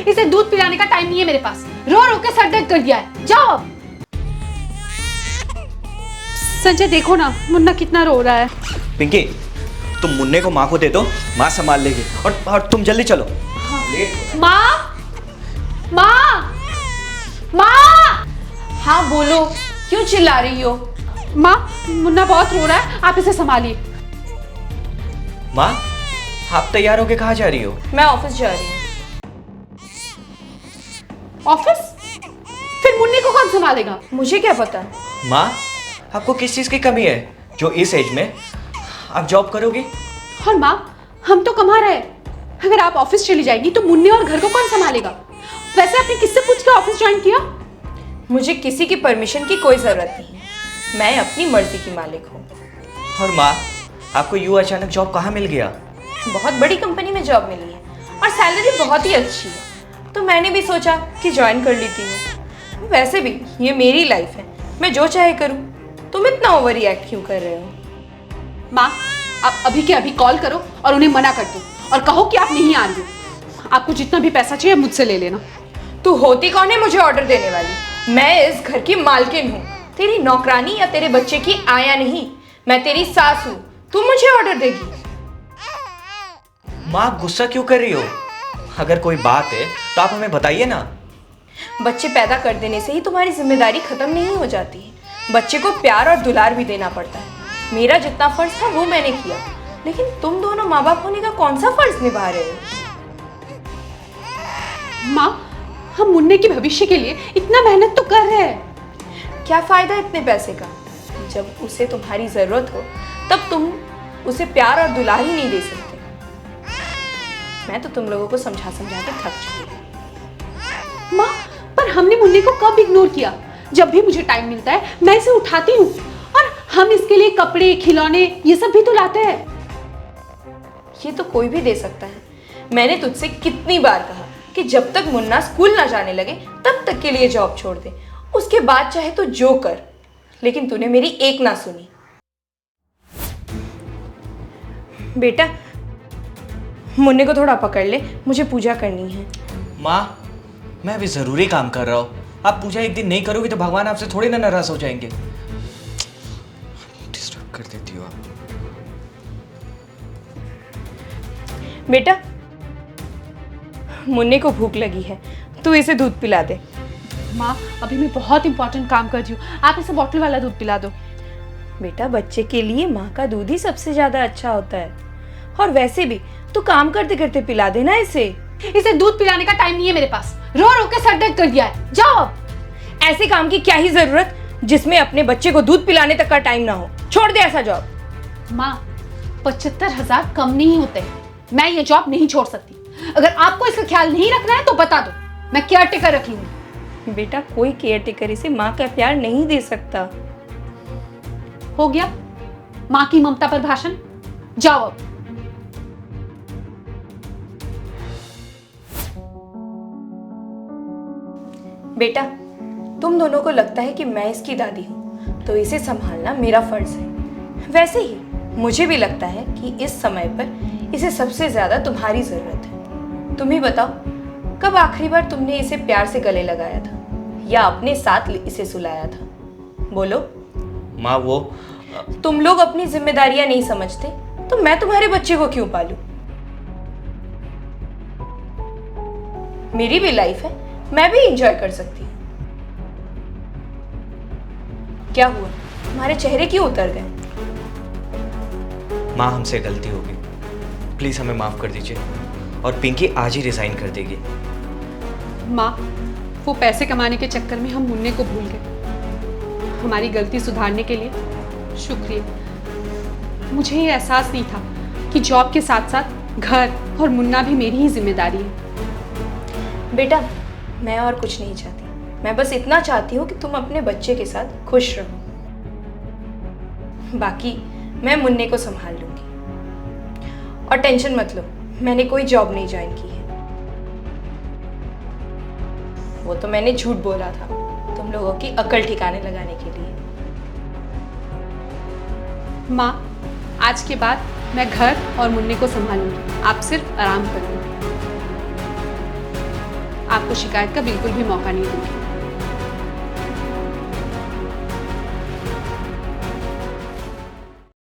इसे दूध पिलाने का टाइम नहीं है मेरे पास। रो रो के सर दर्द कर दिया है, जाओ अब। संजय देखो ना, मुन्ना कितना रो रहा है। पिंकी, तुम मुन्ने को माँ को दे दो, माँ संभाल लेगी। और तुम जल्दी चलो। माँ, माँ, माँ। हाँ बोलो, क्यों चिल्ला रही हो? माँ, मुन्ना बहुत रो रहा है, आप इसे संभालिए। माँ, आप तैयार होके कहाँ जा रही हो? मैं ऑफिस जा रही हूँ। ऑफिस? फिर मुन्ने को कौन संभालेगा? मुझे क्या पता। माँ, आपको किस चीज़ की कमी है जो इस एज में आप जॉब करोगी? और माँ, हम तो कमा रहे हैं। अगर आप ऑफिस चली जाएगी तो मुन्ने और घर को कौन संभालेगा? वैसे आपने किससे पूछ के ऑफिस ज्वाइन किया? मुझे किसी की परमिशन की कोई जरूरत नहीं है, मैं अपनी मर्जी की मालिक हूँ। और माँ, आपको यूँ अचानक जॉब कहाँ मिल गया? बहुत बड़ी कंपनी में जॉब मिली है और सैलरी बहुत ही अच्छी है, तो मैंने भी सोचा कि ज्वाइन कर लेती हूँ। वैसे भी ये मेरी लाइफ है, मैं जो चाहे करूँ। तुम इतना ओवर रिएक्ट क्यों कर रहे हो? माँ, आप अभी के अभी कॉल करो और उन्हें मना कर दो और कहो कि आप नहीं आ रही हो। आपको जितना भी पैसा चाहिए मुझसे ले लेना। तू होती कौन है मुझे ऑर्डर देने वाली? मैं इस घर की मालकिन हूँ, तेरी नौकरानी या तेरे बच्चे की आया नहीं। मैं तेरी सास हूँ, तू मुझे ऑर्डर देगी? माँ, गुस्सा क्यों कर रही हो? अगर कोई बात है तो आप हमें बताइए ना। बच्चे पैदा कर देने से ही तुम्हारी जिम्मेदारी खत्म नहीं हो जाती है। बच्चे को प्यार और दुलार भी देना पड़ता है। मेरा जितना फर्ज था वो मैंने किया, लेकिन तुम दोनों माँ बाप होने का कौन सा फर्ज निभा रहे हो? माँ, हम मुन्ने के भविष्य के लिए इतना मेहनत तो कर रहे हैं। क्या फायदा इतने पैसे का? जब उसे तुम्हारी जरूरत हो तब तुम उसे प्यार और दुलार ही नहीं दे सकते। मैं तो तुम लोगों को समझा समझा के थक चुकी हूँ। माँ, पर हमने मुन्ने को कब इग्नोर किया? जब भी मुझे टाइम मिलता है मैं इसे उठाती हूँ और हम इसके लिए कपड़े, खिलौने ये सब भी तो लाते हैं। ये तो कोई भी दे सकता है। मैंने तुझसे कितनी बार कहा कि जब तक मुन्ना स्कूल ना जाने लगे तब तक के लिए जॉब छोड़ दे, उसके बाद चाहे तो जो कर, लेकिन तूने मेरी एक ना सुनी। बेटा, मुन्ने को थोड़ा पकड़ ले, मुझे पूजा करनी है। माँ, मैं अभी ज़रूरी काम कर रहा हूँ। आप पूजा एक दिन नहीं करोगी तो भगवान आपसे थोड़ी ना नाराज हो जाएंगे। डिस्टर्ब कर देती हो आप। बेटा, मुन्ने को भूख लगी है, तू इसे दूध पिला दे। माँ, अभी मैं बहुत इंपॉर्टेंट काम कर रही हूँ, आप इसे बॉटल वाला दूध पिला दो। बेटा, बच्चे के लिए माँ का दूध ही सबसे ज्यादा अच्छा होता है। और वैसे भी तू काम करते करते पिला देना इसे। इसे दूध पिलाने का टाइम नहीं है मेरे पास। रो रो के सर दर्द कर दिया है, जाओ अब। ऐसे काम की क्या ही जरूरत जिसमें अपने बच्चे को दूध पिलाने तक का टाइम ना हो। छोड़ दे ऐसा जॉब। माँ, 75,000 कम नहीं होते। मैं ये जॉब नहीं छोड़ सकती। अगर आपको इसका ख्याल नहीं रखना है तो बता दो, मैं केयर टेकर रख लूंगी। बेटा, कोई केयर टेकर इसे माँ का प्यार नहीं दे सकता। हो गया माँ की ममता पर भाषण, जाओ अब। बेटा, तुम दोनों को लगता है कि मैं इसकी दादी हूँ तो इसे संभालना मेरा फर्ज है। वैसे ही मुझे भी लगता है कि इस समय पर इसे सबसे ज्यादा तुम्हारी जरूरत है। तुम ही बताओ, कब आखिरी बार तुमने इसे प्यार से गले लगाया था या अपने साथ इसे सुलाया था? बोलो। माँ, वो तुम लोग अपनी जिम्मेदारियां नहीं समझते तो मैं तुम्हारे बच्चे को क्यों पालूं? मेरी भी लाइफ है, मैं भी एंजॉय कर सकती हूँ। क्या हुआ, तुम्हारे चेहरे क्यों उतर गए? माँ, हमसे गलती हो गई, प्लीज़ हमें माफ़ कर दीजिए। और पिंकी आज ही रिज़ाइन कर देगी। माँ, वो पैसे कमाने के चक्कर में हम मुन्ने को भूल गए। हमारी गलती सुधारने के लिए शुक्रिया। मुझे ये एहसास नहीं था कि जॉब के साथ साथ घर और मुन्ना भी मेरी ही जिम्मेदारी है। बेटा, मैं और कुछ नहीं चाहती, मैं बस इतना चाहती हूँ कि तुम अपने बच्चे के साथ खुश रहो। बाकी मैं मुन्ने को संभाल लूंगी। और टेंशन मत लो, मैंने कोई जॉब नहीं ज्वाइन की है। वो तो मैंने झूठ बोला था तुम लोगों की अकल ठिकाने लगाने के लिए। माँ, आज के बाद मैं घर और मुन्ने को संभालूंगी, आप सिर्फ आराम करिए। आपको शिकायत का बिल्कुल भी मौका नहीं दूंगी।